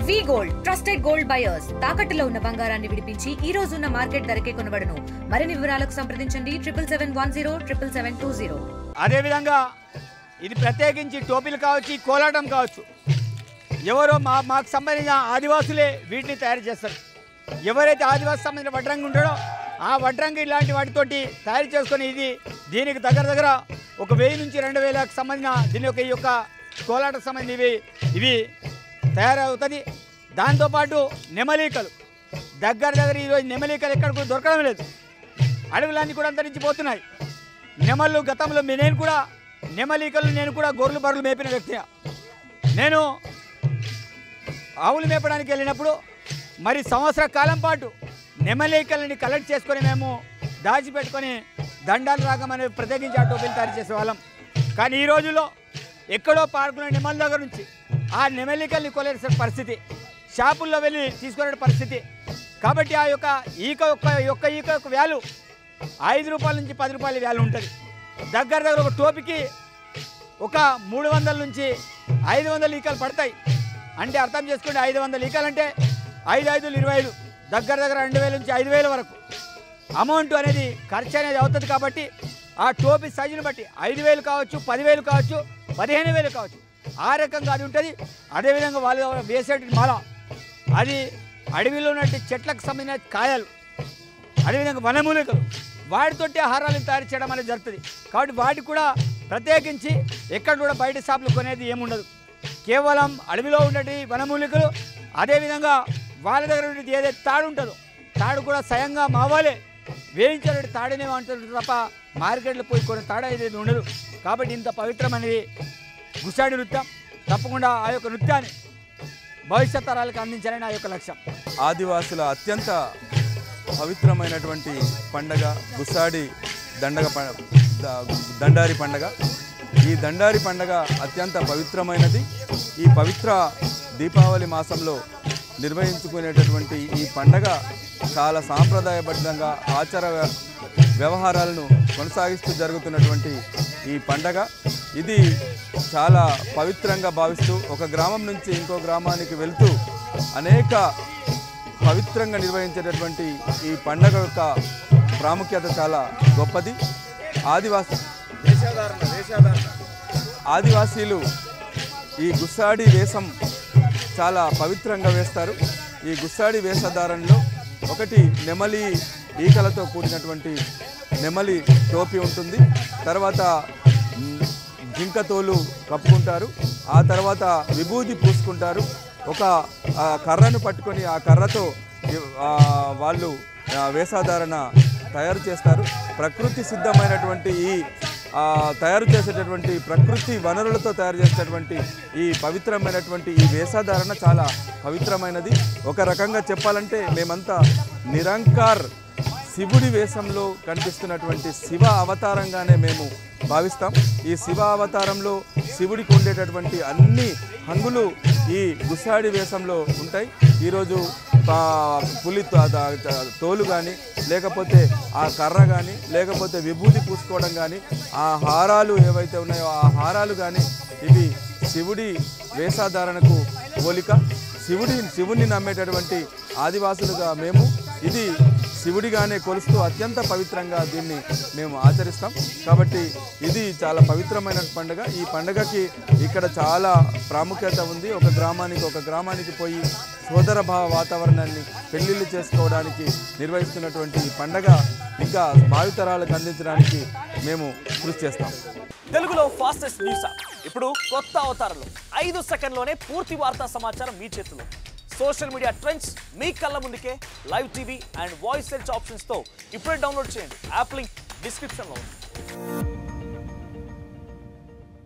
వి gold trusted gold buyers తాకట్టులో ఉన్న బంగారాన్ని విడిపించి ఈ రోజు ఉన్న మార్కెట్ ధరకే కొనబడును. మరిన్ని వివరాలకు సంప్రదించండి 77107720. అదే విధంగా ఇది ప్రత్యేకించి టోపీలు కావచ్చు, కోలాటం కావచ్చు, ఎవరో మాకు సంబంధించిన ఆదివాసులే వీటిని తయారు చేస్తారు. ఎవరైతే ఆదివాసి సంబంధించిన వడ్రంగి ఉంటాడో ఆ వడ్రంగి ఇలాంటి వాటితోటి తయారు చేసుకొని దీనికి దగ్గర ఒక 1000 నుంచి 2000కు సంబంధించిన దీని యొక్క ఈ యొక్క కోలాటకు సంబంధించి ఇవి తయారవుతుంది. దాంతోపాటు నెమలికలు దగ్గర ఈరోజు నెమలికలు ఎక్కడ కూడా దొరకడం లేదు. అడవులన్నీ కూడా అంతరించిపోతున్నాయి. నెమళ్ళు గతంలో నెమలికలు నేను కూడా గొర్రెలు బర్రెలు మేపిన వ్యక్తిగా నేను ఆవులు మేపడానికి వెళ్ళినప్పుడు మరి సంవత్సర కాలం పాటు నెమలికలని కలెక్ట్ చేసుకొని మేము దాచిపెట్టుకొని దండాలు రాగమని ప్రత్యేకించి ఆ టోపీలు తయారు చేసేవాళ్ళం. కానీ ఈ రోజుల్లో ఎక్కడో పార్కులో నెమల దగ్గర నుంచి ఆ నెమలికల్ని కొలేసే పరిస్థితి, షాపుల్లో వెళ్ళి తీసుకునే పరిస్థితి. కాబట్టి ఆ యొక్క ఈక యొక్క వ్యాల్యూ 5 రూపాయల నుంచి 10 రూపాయల వ్యాల్యూ ఉంటుంది. దగ్గర ఒక టోపీకి ఒక 300 నుంచి 500 ఈకలు పడతాయి. అంటే అర్థం చేసుకుంటే 500 ఈకలు అంటే 5 5 25 దగ్గర 2000 నుంచి 5000 వరకు అమౌంట్ అనేది ఖర్చు అనేది అవుతుంది. కాబట్టి ఆ టోపీ సైజుని బట్టి 5000 కావచ్చు, 10,000 కావచ్చు, 15,000 కావచ్చు, ఆ రకంగా అది ఉంటుంది. అదేవిధంగా వాళ్ళు వేసేటి మాల అది అడవిలో ఉన్నట్టు చెట్లకు సంబంధించిన కాయలు, అదేవిధంగా వనమూలికలు వాటితోటి ఆహారాలను తయారు చేయడం అనేది జరుగుతుంది. కాబట్టి వాటికి కూడా ప్రత్యేకించి ఎక్కడ కూడా బయట షాపులు కొనేది ఏముండదు. కేవలం అడవిలో ఉన్నటి వనమూలికలు, అదేవిధంగా వాళ్ళ దగ్గర ఉండేది ఏదైతే తాడు ఉంటుందో తాడు కూడా స్వయంగా మావాలే వేయించాలంటే తాడనే అంటారు తప్ప మార్కెట్లో పోయి కొన్ని తాడు అనేది ఉండదు. కాబట్టి ఇంత పవిత్రమైనది గుసాడి నృత్యం. తప్పకుండా ఆ యొక్క నృత్యాన్ని భవిష్యత్ తరాలకు అందించాలని నా యొక్క లక్ష్యం. ఆదివాసుల అత్యంత పవిత్రమైనటువంటి పండగ గుసాడి దండారి పండగ. ఈ దండారి పండగ అత్యంత పవిత్రమైనది. ఈ పవిత్ర దీపావళి మాసంలో నిర్వహించుకునేటటువంటి ఈ పండగ చాలా సాంప్రదాయబద్ధంగా ఆచార వ్యవహారాలను కొనసాగిస్తూ జరుగుతున్నటువంటి ఈ పండగ ఇది చాలా పవిత్రంగా భావిస్తూ ఒక గ్రామం నుంచి ఇంకో గ్రామానికి వెళ్తూ అనేక పవిత్రంగా నిర్వహించేటటువంటి ఈ పండగ యొక్క ప్రాముఖ్యత చాలా గొప్పది. ఆదివాసీలు ఈ గుస్సాడి వేషం చాలా పవిత్రంగా వేస్తారు. ఈ గుస్సాడి వేషధారణలో ఒకటి నెమలి ఈకలతో కూడినటువంటి నెమలి టోపీ ఉంటుంది. తర్వాత జింక తోలు కప్పుకుంటారు. ఆ తర్వాత విభూది పూసుకుంటారు. ఒక కర్రను పట్టుకొని ఆ కర్రతో వాళ్ళు వేషధారణ తయారు చేస్తారు. ప్రకృతి సిద్ధమైనటువంటి ఈ తయారు చేసేటటువంటి ప్రకృతి వనరులతో తయారు చేసేటటువంటి ఈ పవిత్రమైనటువంటి ఈ వేషధారణ చాలా పవిత్రమైనది. ఒక రకంగా చెప్పాలంటే మేమంతా నిరంకార్ శివుడి వేషంలో కనిపిస్తున్నటువంటి శివ అవతారంగానే మేము భావిస్తాం. ఈ శివ అవతారంలో శివుడికి ఉండేటటువంటి అన్ని హంగులు ఈ గుస్సాడి వేషంలో ఉంటాయి. ఈరోజు పులి తోలు కానీ, లేకపోతే ఆ కర్ర కానీ, లేకపోతే విభూతి పూసుకోవడం కానీ, ఆ హారాలు ఏవైతే ఉన్నాయో ఆ హారాలు కానీ ఇవి శివుడి వేషధారణకు పోలిక. శివుడిని నమ్మేటటువంటి ఆదివాసులుగా మేము ఇది శివుడిగానే కొలుస్తూ అత్యంత పవిత్రంగా దీన్ని మేము ఆచరిస్తాం. కాబట్టి ఇది చాలా పవిత్రమైన పండుగ. ఈ పండుగకి ఇక్కడ చాలా ప్రాముఖ్యత ఉంది. ఒక గ్రామానికి పోయి సోదరభావ వాతావరణాన్ని పెళ్లిళ్ళు చేసుకోవడానికి నిర్వహిస్తున్నటువంటి ఈ పండుగ ఇంకా భావితరాలకు అందించడానికి మేము కృషి చేస్తాం. తెలుగులో ఫాస్టెస్ట్ న్యూస్ ఇప్పుడు కొత్త అవతారంలో 5 సెకండ్లోనే పూర్తి వార్తా సమాచారం మీ చేతిలో. సోషల్ మీడియా ట్రెండ్స్ మీ కళ్ళ ముందుకే live TV and voice search ఆప్షన్స్తో ఇప్పుడే డౌన్లోడ్ చేయండి. యాప్ లింక్ డిస్క్రిప్షన్లో ఉంది.